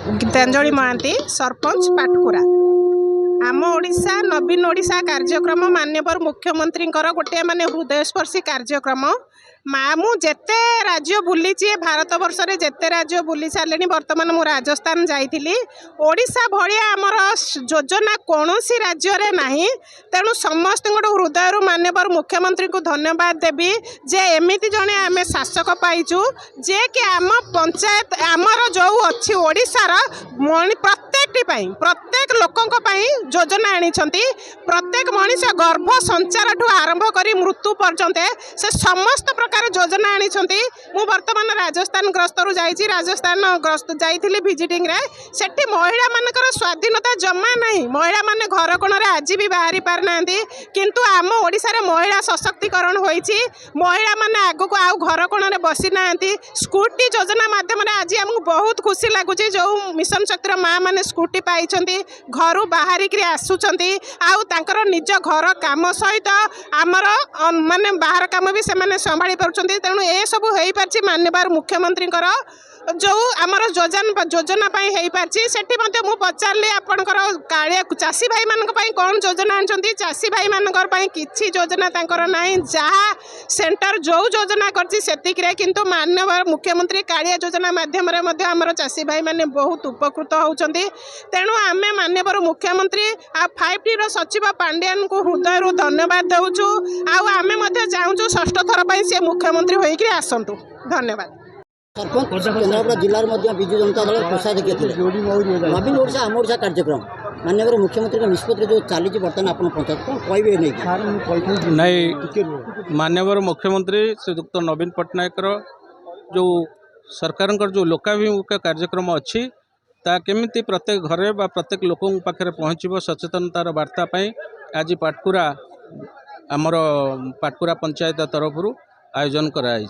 गीतांजलि महांती सरपंच पाटकुरा आम ओडिशा नवीन ओडिशा कार्यक्रम माननीय मुख्यमंत्री गोटे माने हृदयस्पर्शी कार्यक्रम मु जेते राज्य बुली भारत वर्ष में जेते राज्य बुली सारे बर्तमान मु राजस्थान जाइली ओडिशा भाया आमर योजना कौन राज्य में ना तेणु समस्त हृदय माननीय मुख्यमंत्री को धन्यवाद देवी जे एमती जड़े आम शासक पाइचु जे कि आम पंचायत आमर जो अच्छी ओडिशार प्रत्येक लोकों योजना आनी प्रत्येक मनीष गर्भ संचार ठू आरंभ कर मृत्यु पर्यंत से समस्त प्रकार योजना आनी मु वर्तमान राजस्थान ग्रस्तरु जाइछि राजस्थान ग्रस्त जाइथिली विजिटिंग रे सेठी महिला मानकर स्वाधीनता जमा नहीं महिला माने घर कोण रे आज भी बाहरी पार नांती किंतु आम ओडिसा रे महिला सशक्तिकरण होइछि महिला माने आगु को आउ घर कोण रे बसी नांती स्कूटी योजना माध्यम रे आज हमहु बहुत खुशी लागुछि जो मिशन शक्तिर माँ माने स्कूटी पाइछंती घर बाहरी के आसुचंती आउ तांकर निज घर काम सहित आमर माने बाहर काम भी से माने संभाली पारुचंती तेणु ए सब हो पार्ची माननीय मुख्यमंत्री जो आमर योजना हो पार्ची सेठी मते मु पचारली आपनकर कालिया चासी भाई मानक पई कोन योजना आनचंती चासी भाई मानकर पई किछि योजना तांकर नाही जहा सेंटर जो योजना करछि सेतिक रे किंतु माननीय मुख्यमंत्री कालिया योजना माध्यम रे मध्ये आमर चासी भाई माने बहुत उपकृत होउचंती तेणु आमे माननीय मुख्यमंत्री आ 5T रो सचिव पांड्यान को हृदय रो धन्यवाद देउछु आ आमे मध्ये चाहूछु षष्ठ थर पई से मुख्यमंत्री होई कि आसंतु धन्यवाद। सरपंच केन्द्रापड़ा जिले में विजु जनता दल कोषाध्यक्ष थे नवीन ओडिशा आम ओडिशा कार्यक्रम माननीय मुख्यमंत्री निष्पत्ति जो चली बर्तमान आप पंचायत कौन कहे नहीं माननीय मुख्यमंत्री श्रीयुक्त नवीन पट्टनायक जो सरकार जो लोकाभिमुख कार्यक्रम अच्छी ता केमिति प्रत्येक घरे बा प्रत्येक लोकों पाखे पहुँचब सचेतनतार वार्ता आज पाटकुरा आमर पाटकुरा पंचायत तरफ आयोजन कराई।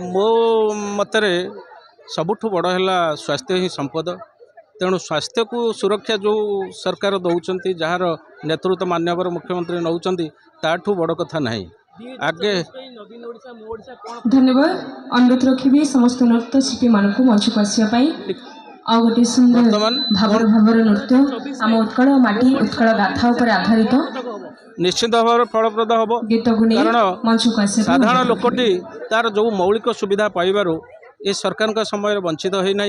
मो मतरे सबुठ बड़ है स्वास्थ्य ही संपद तेणु स्वास्थ्य को सुरक्षा जो सरकार दौरान जार नेतृत्व माननीय मुख्यमंत्री नौकरी ताठू बड़ कथा नहीं आगे धन्यवाद अनुरोध रखी समस्त नृत्य शिल्पी मानक मंच को आसवाई आ गोटे सुंदर भावर नृत्य आम उत्कल माटी उत्कल गाथा उपर आधारित निश्चित भाव फलप्रद हम गीत कारण मंच को साधारण लोकटी तार जो मौलिक सुविधा पाइबारु ये सरकार का समय वंचित होना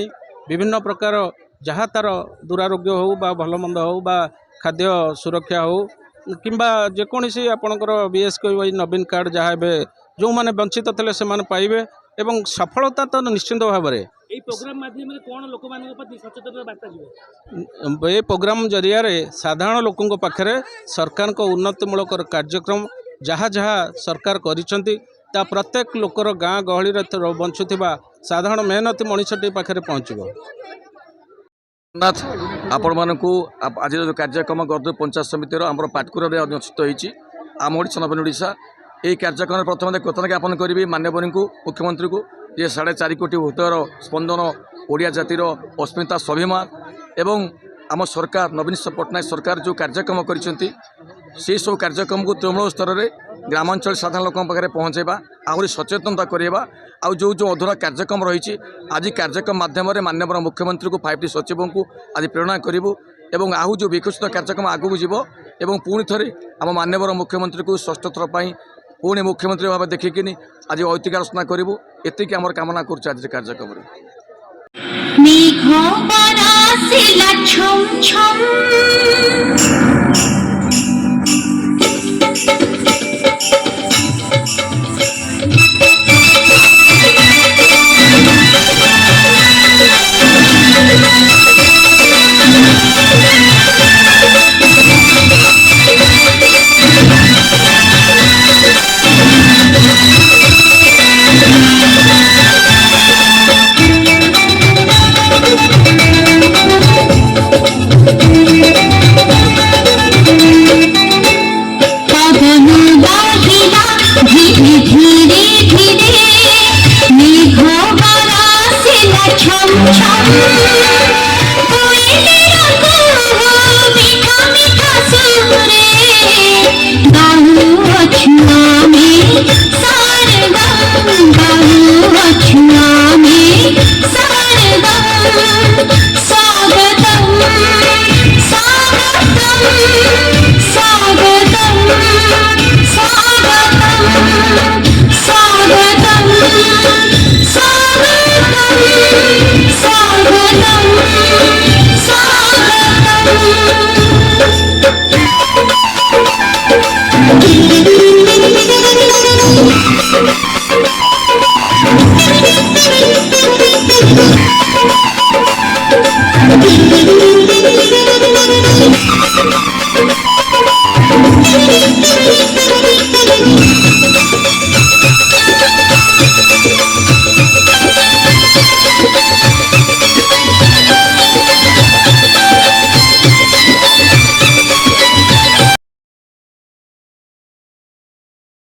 विभिन्न प्रकार जहाँ तार दुरारोग्य हो बा भलमंद हो बा खाद्य सुरक्षा हो किंबा जेकोसी आपणकर बीएसके नवीन कार्ड जहाँ जो मैंने वंचित थे से पाइबे एवं सफलता तो निश्चित भाव में ये प्रोग्राम जरिया साधारण लोकों पाखे सरकार को उन्नतिमूलक कार्यक्रम जहाँ जहाँ सरकार करिसेंती ता प्रत्येक लोकर गाँ गहली बंचुवा साधारण मेहनती मनीषटी पाखे पहुँचब। नाथ आपण मानक आज जो कार्यक्रम गर्द पंचायत समितिर आम पाटकुरा अनुष्ठित होती आम ओडिशा नवीन ओडिशा यही कार्यक्रम प्रथम कृतज्ञ ज्ञापन करी माननीय मुख्यमंत्री को ये 4.5 कोटी हृदयर स्पंदन ओडिया जातिर अस्मिता स्वाभिमान एवं आम सरकार नवीन पट्टनायक सरकार जो कार्यक्रम करिसेंती से सब कार्यक्रम को तृणमूल स्तर में ग्रामांचल साधारण लोकों पाखे पहुँचेबा आहरी सचेतनता करवा आउ जो अधूरा कार्यक्रम रही आज कार्यक्रम माध्यम माननीय मुख्यमंत्री को 5T सचिवों को आज प्रेरणा करूँ एवं आहू जो विकसित कार्यक्रम आगू जीव एवं पुणी थे आम माननीय मुख्यमंत्री को षष्ठ थर पर पुणी मुख्यमंत्री भाव देखिकी आज ऐतिहासिक आलोचना करूँ एतिक आम कामना कर आज कार्यक्रम छम छम कोई